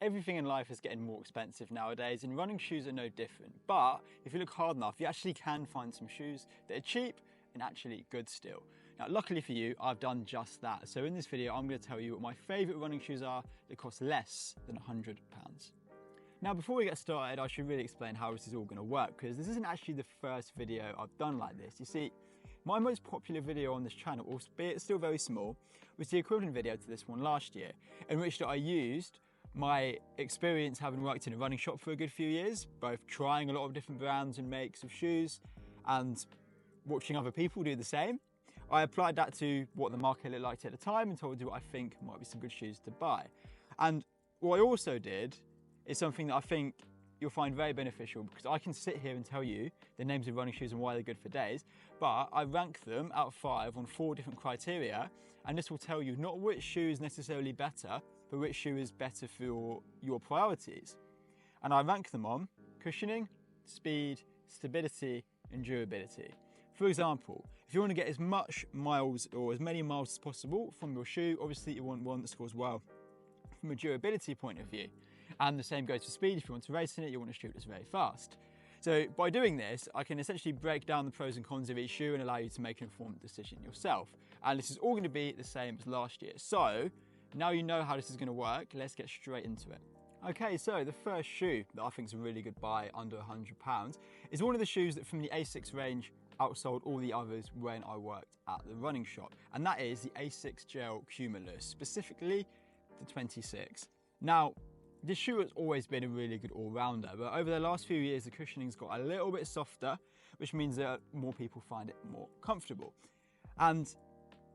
Everything in life is getting more expensive nowadays, and running shoes are no different. But if you look hard enough, you actually can find some shoes that are cheap and actually good still. Now, luckily for you, I've done just that. So in this video, I'm going to tell you what my favourite running shoes are that cost less than £100. Now, before we get started, I should really explain how this is all going to work, because this isn't actually the first video I've done like this. You see, my most popular video on this channel, albeit still very small, was the equivalent video to this one last year, in which I used my experience having worked in a running shop for a good few years, both trying a lot of different brands and makes of shoes and watching other people do the same. I applied that to what the market looked like at the time and told you what I think might be some good shoes to buy. And what I also did is something that I think you'll find very beneficial, because I can sit here and tell you the names of running shoes and why they're good for days, but I rank them out of 5 on 4 different criteria, and this will tell you not which shoe is necessarily better, but which shoe is better for your priorities. And I rank them on cushioning, speed, stability, and durability. For example, if you want to get as much miles or as many miles as possible from your shoe, obviously you want one that scores well from a durability point of view. And the same goes for speed. If you want to race in it, you want a shoe that's very fast. So by doing this, I can essentially break down the pros and cons of each shoe and allow you to make an informed decision yourself. And this is all going to be the same as last year. So now you know how this is going to work, let's get straight into it. Okay, so the first shoe that I think is a really good buy under £100 is one of the shoes that from the Asics range outsold all the others when I worked at the running shop. And that is the Asics Gel Cumulus, specifically the 26. Now, this shoe has always been a really good all-rounder, but over the last few years, the cushioning's got a little bit softer, which means that more people find it more comfortable. And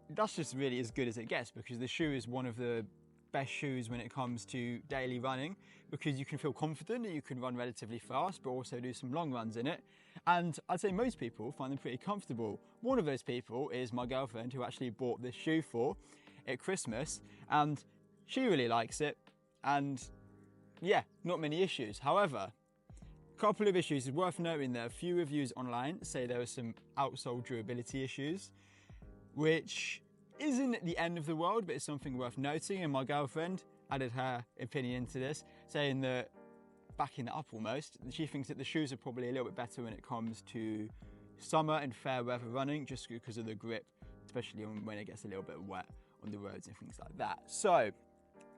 that's just really as good as it gets, because the shoe is one of the best shoes when it comes to daily running, because you can feel confident that you can run relatively fast, but also do some long runs in it. And I'd say most people find them pretty comfortable. One of those people is my girlfriend, who actually bought this shoe for at Christmas, and she really likes it. And yeah, not many issues. However, a couple of issues is worth noting. There are a few reviews online say there are some outsole durability issues, which isn't the end of the world, but it's something worth noting. And my girlfriend added her opinion to this, saying that, backing it up almost, she thinks that the shoes are probably a little bit better when it comes to summer and fair weather running, just because of the grip, especially when it gets a little bit wet on the roads and things like that. So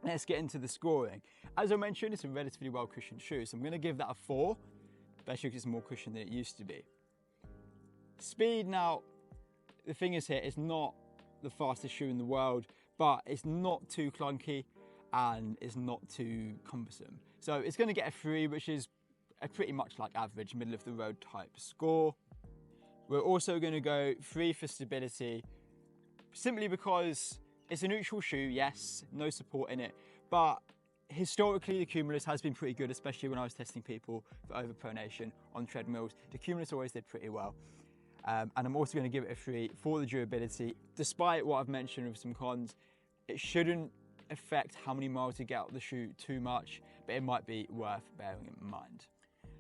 let's get into the scoring. As I mentioned, it's a relatively well cushioned shoe, so I'm going to give that a 4, especially because it's more cushioned than it used to be. Speed, now, the thing is here, it's not the fastest shoe in the world, but it's not too clunky and it's not too cumbersome. So it's going to get a 3, which is a pretty much like average, middle of the road type score. We're also going to go 3 for stability, simply because it's a neutral shoe, yes, no support in it, but historically the Cumulus has been pretty good, especially when I was testing people for overpronation on treadmills. The Cumulus always did pretty well. And I'm also going to give it a 3 for the durability. Despite what I've mentioned of some cons, it shouldn't affect how many miles you get out of the shoe too much, but it might be worth bearing in mind.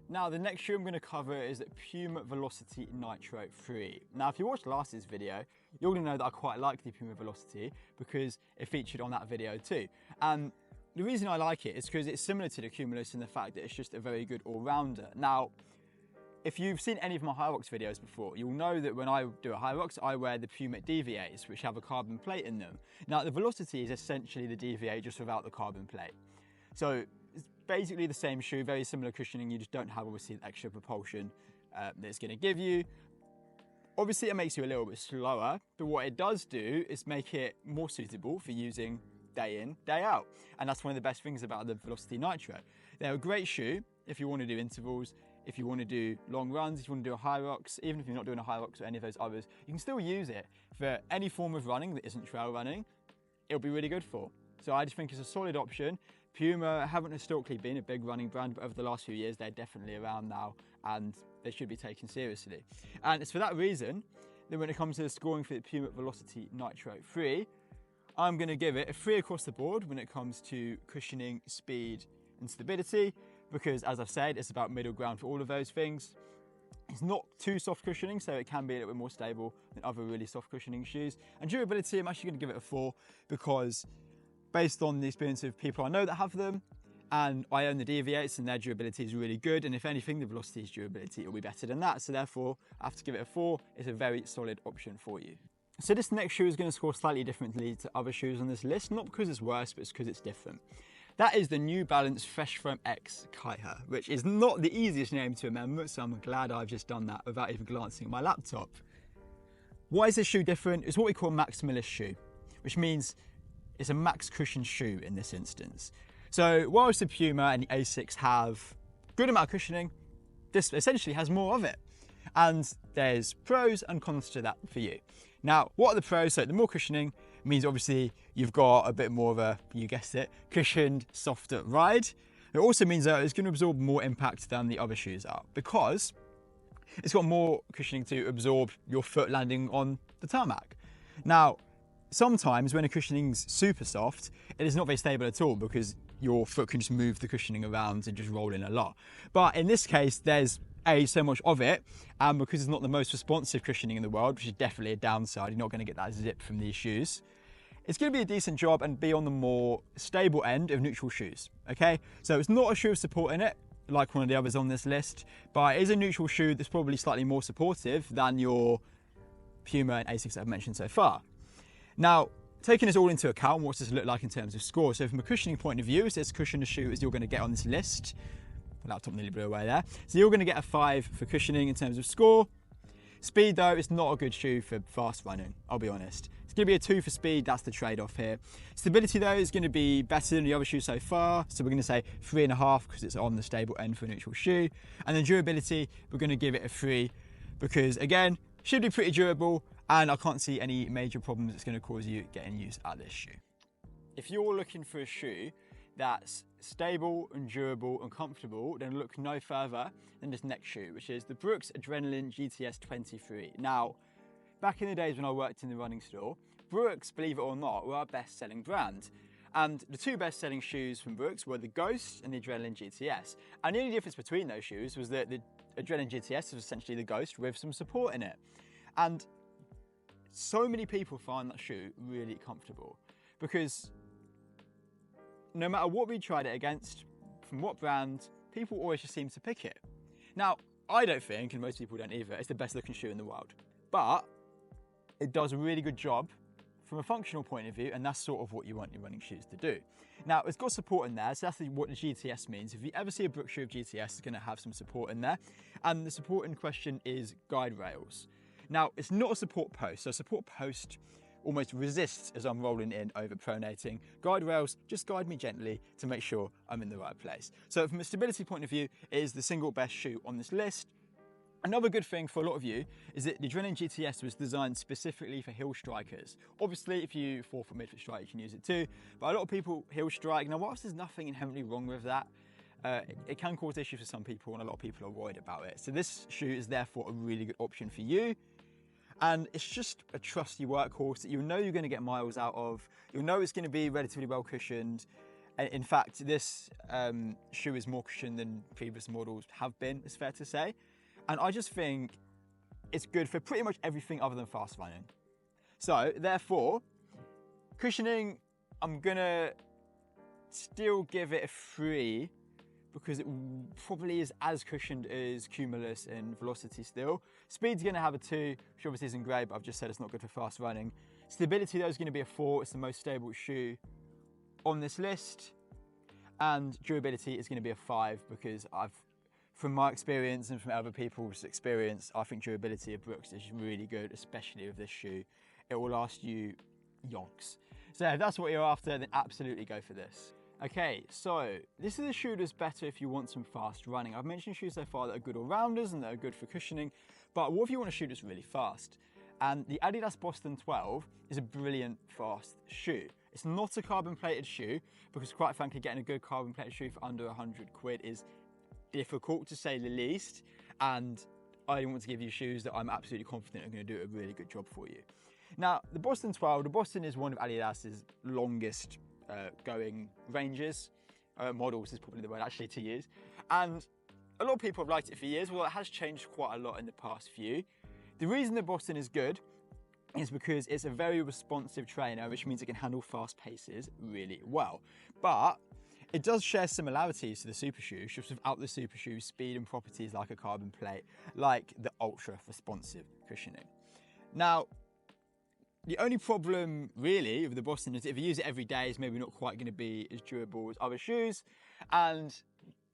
Now, the next shoe I'm going to cover is the Puma Velocity Nitro 3. Now, if you watched last year's video, you're going to know that I quite like the Puma Velocity because it featured on that video too. And the reason I like it is because it's similar to the Cumulus in the fact that it's just a very good all-rounder. Now, if you've seen any of my Hyrox videos before, you'll know that when I do a Hyrox, I wear the Puma DV8s, which have a carbon plate in them. Now, the Velocity is essentially the DV8 just without the carbon plate. So it's basically the same shoe, very similar cushioning, you just don't have obviously the extra propulsion that it's going to give you. Obviously it makes you a little bit slower, but what it does do is make it more suitable for using day in, day out. And that's one of the best things about the Velocity Nitro. They're a great shoe if you want to do intervals, if you want to do long runs, if you want to do a Hyrox, even if you're not doing a Hyrox or any of those others, you can still use it for any form of running that isn't trail running. It'll be really good for. So I just think it's a solid option. Puma haven't historically been a big running brand, but over the last few years, they're definitely around now and they should be taken seriously. And it's for that reason that when it comes to the scoring for the Puma Velocity Nitro 3, I'm going to give it a 3 across the board when it comes to cushioning, speed and stability, because as I've said, it's about middle ground for all of those things. It's not too soft cushioning, so it can be a little bit more stable than other really soft cushioning shoes. And durability, I'm actually going to give it a 4 because based on the experience of people I know that have them, and I own the Deviates and their durability is really good, and if anything, the Velocity's durability will be better than that, so therefore I have to give it a 4. It's a very solid option for you. So this next shoe is going to score slightly differently to other shoes on this list, not because it's worse, but it's because it's different. That is the New Balance Fresh Foam X Kaiha, which is not the easiest name to remember, so I'm glad I've just done that without even glancing at my laptop. Why is this shoe different? It's what we call a maximalist shoe, which means it's a max cushion shoe in this instance. So whilst the Puma and the Asics have a good amount of cushioning, this essentially has more of it. And there's pros and cons to that for you. Now, what are the pros? So the more cushioning means obviously you've got a bit more of a, you guessed it, cushioned, softer ride. It also means that it's going to absorb more impact than the other shoes are, because it's got more cushioning to absorb your foot landing on the tarmac. Now, sometimes when a cushioning's super soft, it is not very stable at all because your foot can just move the cushioning around and just roll in a lot. But in this case, there's so much of it, and because it's not the most responsive cushioning in the world, which is definitely a downside, you're not going to get that zip from these shoes. It's going to be a decent job and be on the more stable end of neutral shoes, okay? So it's not a shoe with support in it, like one of the others on this list, but it is a neutral shoe that's probably slightly more supportive than your Puma and Asics that I've mentioned so far. Now, taking this all into account, what does this look like in terms of score? So from a cushioning point of view, it's as cushioned a shoe as you're going to get on this list. Laptop nearly blew away there. So you're going to get a 5 for cushioning in terms of score. Speed though, it's not a good shoe for fast running, I'll be honest. It's going to be a 2 for speed, that's the trade-off here. Stability though is going to be better than the other shoe so far, so we're going to say 3.5 because it's on the stable end for a neutral shoe. And then durability, we're going to give it a 3 because again, should be pretty durable, and I can't see any major problems it's going to cause you getting used at this shoe. If you're looking for a shoe that's stable and durable and comfortable, then look no further than this next shoe, which is the Brooks Adrenaline GTS 23. Now, back in the days when I worked in the running store, Brooks, believe it or not, were our best-selling brand. And the 2 best-selling shoes from Brooks were the Ghost and the Adrenaline GTS. And the only difference between those shoes was that the Adrenaline GTS was essentially the Ghost with some support in it. And so many people find that shoe really comfortable because no matter what we tried it against, from what brand, people always just seem to pick it. Now, I don't think, and most people don't either, it's the best looking shoe in the world, but it does a really good job from a functional point of view, and that's sort of what you want your running shoes to do. Now, it's got support in there, so that's what the GTS means. If you ever see a Brooks shoe of GTS, it's going to have some support in there, and the support in question is guide rails. Now, it's not a support post, so a support post almost resists as I'm rolling in over pronating. Guide rails just guide me gently to make sure I'm in the right place. So from a stability point of view, it is the single best shoe on this list. Another good thing for a lot of you is that the Adrenaline GTS was designed specifically for heel strikers. Obviously, if you 4-foot midfoot strike, you can use it too, but a lot of people heel strike. Now, whilst there's nothing inherently wrong with that, it can cause issues for some people, and a lot of people are worried about it. So this shoe is therefore a really good option for you. And it's just a trusty workhorse that you know you're going to get miles out of. You'll know it's going to be relatively well cushioned. In fact, this shoe is more cushioned than previous models have been, it's fair to say. And I just think it's good for pretty much everything other than fast running. So therefore, cushioning, I'm going to still give it a 3 because it probably is as cushioned as Cumulus and Velocity still. Speed's going to have a 2, which obviously isn't great, but I've just said it's not good for fast running. Stability though is going to be a 4. It's the most stable shoe on this list. And durability is going to be a 5 because from my experience and from other people's experience, I think durability of Brooks is really good, especially with this shoe. It will last you yonks. So if that's what you're after, then absolutely go for this. Okay, so this is a shoe that's better if you want some fast running. I've mentioned shoes so far that are good all-rounders and that are good for cushioning, but what if you want a shoe that's really fast? And the Adidas Boston 12 is a brilliant fast shoe. It's not a carbon-plated shoe because, quite frankly, getting a good carbon-plated shoe for under 100 quid is difficult to say the least, and I want to give you shoes that I'm absolutely confident are going to do a really good job for you. Now, the Boston 12, the Boston is one of Adidas's longest going ranges. Models is probably the word actually to use. And a lot of people have liked it for years. Well, it has changed quite a lot in the past few. The reason the Boston is good is because it's a very responsive trainer, which means it can handle fast paces really well. But It does share similarities to the super shoe, just without the super shoe speed and properties like a carbon plate, like the ultra responsive cushioning. Now, the only problem really with the Boston is if you use it every day, it's maybe not quite going to be as durable as other shoes, and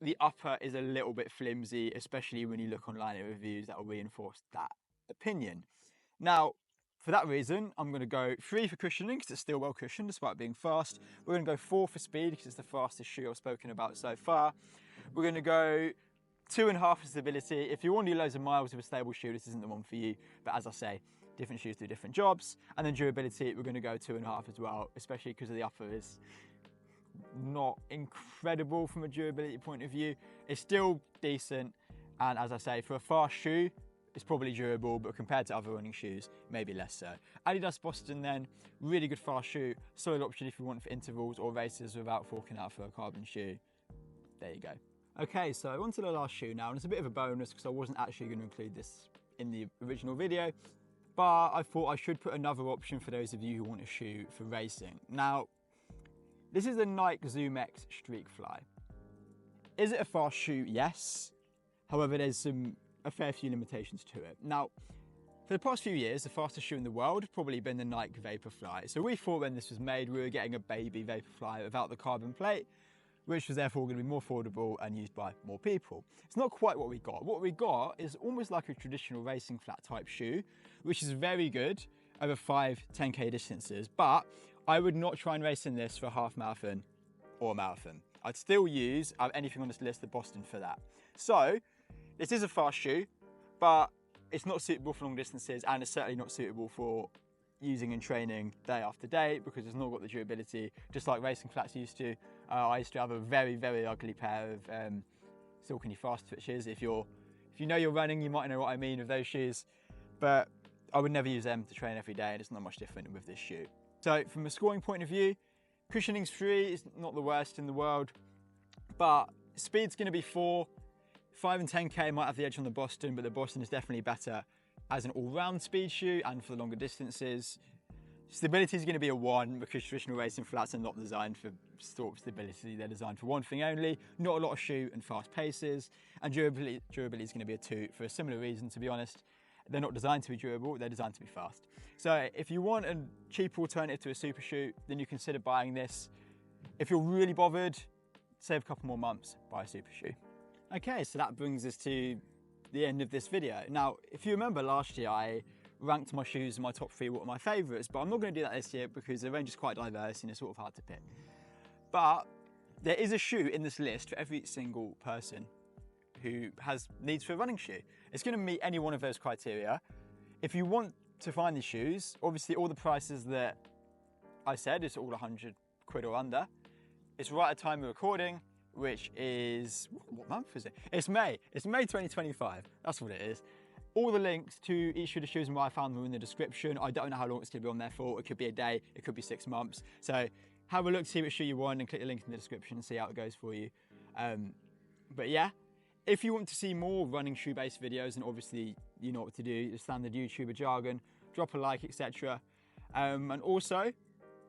the upper is a little bit flimsy, especially when you look online at reviews that will reinforce that opinion. Now, for that reason, I'm going to go 3 for cushioning because it's still well cushioned despite being fast. We're going to go 4 for speed because it's the fastest shoe I've spoken about so far. We're going to go 2.5 for stability. If you want to do loads of miles with a stable shoe, this isn't the one for you. But as I say, different shoes do different jobs. And then durability, we're going to go 2.5 as well, especially because the upper is not incredible from a durability point of view. It's still decent. And as I say, for a fast shoe, it's probably durable, but compared to other running shoes, maybe less so. Adidas Boston then, really good fast shoe, solid option if you want for intervals or races without forking out for a carbon shoe. There you go. Okay, so on to the last shoe now, and it's a bit of a bonus because I wasn't actually going to include this in the original video, but I thought I should put another option for those of you who want a shoe for racing. Now, this is the Nike ZoomX Streakfly. Is it a fast shoe? Yes. However, there's a fair few limitations to it. Now, for the past few years, the fastest shoe in the world has probably been the Nike Vaporfly. So we thought when this was made, we were getting a baby Vaporfly without the carbon plate, which was therefore going to be more affordable and used by more people. It's not quite what we got. What we got is almost like a traditional racing flat type shoe, which is very good over 5-10K distances, but I would not try and race in this for a half marathon or a marathon. I'd still use anything on this list, the Boston, for that. So, this is a fast shoe, but it's not suitable for long distances, and it's certainly not suitable for using and training day after day because it's not got the durability, just like racing flats used to. I used to have a very, very ugly pair of Saucony fast twitches. If you know you're running, you might know what I mean with those shoes, but I would never use them to train every day, and it's not much different with this shoe. So from a scoring point of view, cushioning's 3, it's not the worst in the world, but speed's going to be 4. 5 and 10K might have the edge on the Boston, but the Boston is definitely better as an all-round speed shoe and for the longer distances. Stability is going to be a 1 because traditional racing flats are not designed for sort of stability. They're designed for one thing only, not a lot of shoe and fast paces. And durability is going to be a 2 for a similar reason, to be honest. They're not designed to be durable, they're designed to be fast. So if you want a cheaper alternative to a super shoe, then you consider buying this. If you're really bothered, save a couple more months, buy a super shoe. Okay, so that brings us to the end of this video. Now, if you remember last year, I ranked my shoes in my top 3 what are my favourites, but I'm not going to do that this year because the range is quite diverse and it's sort of hard to pick. But there is a shoe in this list for every single person who has needs for a running shoe. It's going to meet any one of those criteria. If you want to find these shoes, obviously all the prices that I said is all 100 quid or under. It's right at the time of recording, which is, what month is it? It's May 2025, that's what it is. All the links to each of the shoes and where I found them in the description. I don't know how long it's going to be on there for. It could be a day, it could be 6 months. So have a look, see what shoe you want and click the link in the description and see how it goes for you. But yeah, if you want to see more running shoe-based videos, and obviously you know what to do, the standard YouTuber jargon, drop a like, etc. And also,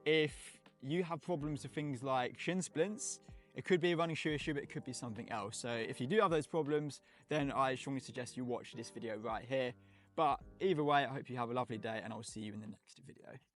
if you have problems with things like shin splints, it could be a running shoe issue, but it could be something else. So if you do have those problems, then I strongly suggest you watch this video right here. But either way, I hope you have a lovely day and I'll see you in the next video.